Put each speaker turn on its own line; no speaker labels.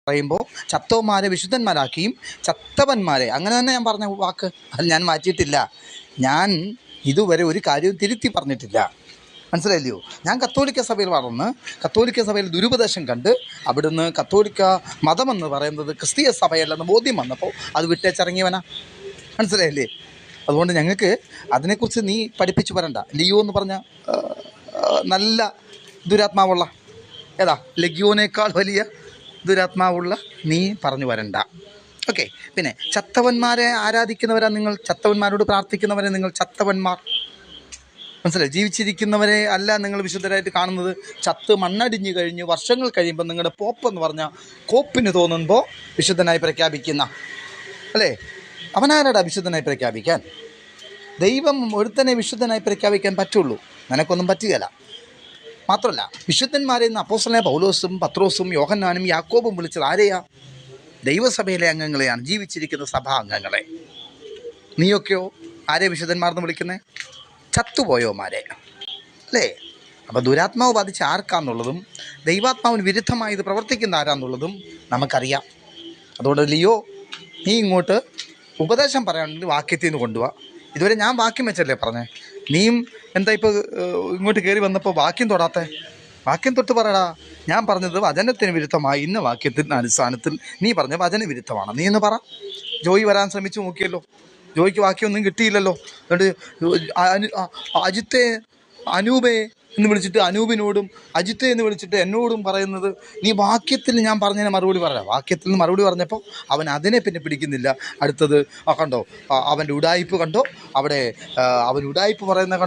പറയുമ്പോൾ ചത്തവന്മാരെ വിശുദ്ധന്മാരാക്കിയും ചത്തവന്മാരെ, അങ്ങനെ തന്നെ ഞാൻ പറഞ്ഞ വാക്ക്, അത് ഞാൻ മാറ്റിയിട്ടില്ല. ഞാൻ ഇതുവരെ ഒരു കാര്യവും തിരുത്തി പറഞ്ഞിട്ടില്ല. മനസ്സിലായില്ലയോ? ഞാൻ കത്തോലിക്ക സഭയിൽ വളർന്ന് കത്തോലിക്ക സഭയിൽ ദുരുപദേശം കണ്ട് അവിടുന്ന് കത്തോലിക്ക മതമെന്ന് പറയുന്നത് ക്രിസ്തീയ സഭയല്ലെന്ന് ബോധ്യം വന്നപ്പോൾ അത് വിട്ടേച്ചിറങ്ങിയവനാ. മനസ്സിലായില്ലേ? അതുകൊണ്ട് ഞങ്ങൾക്ക് അതിനെക്കുറിച്ച് നീ പഠിപ്പിച്ചു വരണ്ട. ലിയോ എന്ന് പറഞ്ഞ നല്ല ദുരാത്മാവുള്ള, ഏതാ ലഗ്യോനേക്കാൾ വലിയ ദുരാത്മാവുള്ള നീ പറഞ്ഞു വരണ്ട. ഓക്കെ. പിന്നെ ചത്തവന്മാരെ ആരാധിക്കുന്നവരാ നിങ്ങൾ, ചത്തവന്മാരോട് പ്രാർത്ഥിക്കുന്നവരെ നിങ്ങൾ ചത്തവന്മാർ. മനസ്സിലായി? ജീവിച്ചിരിക്കുന്നവരെ അല്ല നിങ്ങൾ വിശുദ്ധരായിട്ട് കാണുന്നത്. ചത്ത് മണ്ണടിഞ്ഞു കഴിഞ്ഞ് വർഷങ്ങൾ കഴിയുമ്പോൾ നിങ്ങളുടെ പോപ്പെന്ന് പറഞ്ഞാൽ കോപ്പിന് തോന്നുമ്പോൾ വിശുദ്ധനായി പ്രഖ്യാപിക്കുന്ന, അല്ലേ? അവനാരടാ വിശുദ്ധനായി പ്രഖ്യാപിക്കാൻ? ദൈവം ഒരുത്തനെ വിശുദ്ധനായി പ്രഖ്യാപിക്കാൻ പറ്റുള്ളൂ, നിനക്കൊന്നും പറ്റുകയില്ല. മാത്രമല്ല വിശുദ്ധന്മാരെ ഇന്ന് അപ്പോസ്തലനായ പൗലോസും പത്രോസും യോഹന്നാനും യാക്കോബും വിളിച്ചത് ആരെയാ? ദൈവസഭയിലെ അംഗങ്ങളെയാണ്, ജീവിച്ചിരിക്കുന്ന സഭാ അംഗങ്ങളെ. നീയൊക്കെയോ ആരെ വിശുദ്ധന്മാരെന്ന് വിളിക്കുന്നത്? ചത്തുപോയോമാരെ, അല്ലേ? അപ്പോൾ ദുരാത്മാവ് ബാധിച്ച ആർക്കാന്നുള്ളതും ദൈവാത്മാവിന് വിരുദ്ധമായി ഇത് പ്രവർത്തിക്കുന്ന ആരാന്നുള്ളതും നമുക്കറിയാം. അതുകൊണ്ട് ലിയോ, നീ ഇങ്ങോട്ട് ഉപദേശം പറയാണെങ്കിൽ വാക്യത്തിൽ നിന്ന് കൊണ്ടുപോവാ. ഇതുവരെ ഞാൻ വാക്യം വെച്ചല്ലേ പറഞ്ഞേ, നീയും എന്താ ഇപ്പോൾ ഇങ്ങോട്ട് കയറി വന്നപ്പോൾ വാക്യം തൊടാത്തെ? വാക്യം തൊട്ട് പറയടാ. ഞാൻ പറഞ്ഞത് വചനത്തിന് വിരുദ്ധമായി ഇന്ന വാക്യത്തിൻ്റെ അടിസ്ഥാനത്തിൽ നീ പറഞ്ഞ വചന വിരുദ്ധമാണ്, നീ എന്ന് പറ. ജോയി വരാൻ ശ്രമിച്ചു നോക്കിയല്ലോ, ജോയിക്ക് വാക്യമൊന്നും കിട്ടിയില്ലല്ലോ. അതുകൊണ്ട് അജിത്തെ അനൂപേ എന്ന് വിളിച്ചിട്ട് അനൂപിനോടും അജിത്തെ എന്ന് വിളിച്ചിട്ട് എന്നോടും പറയുന്നത് നീ വാക്യത്തിൽ ഞാൻ പറഞ്ഞതിന് മറുപടി പറയാം. വാക്യത്തിൽ നിന്ന് മറുപടി പറഞ്ഞപ്പോൾ അവൻ അതിനെ പിന്നെ പിടിക്കുന്നില്ല. അടുത്തത് കണ്ടോ, അവൻ്റെ ഉടായിപ്പ് കണ്ടോ, അവിടെ അവൻ ഉടായിപ്പ് പറയുന്ന കണ്ടോ.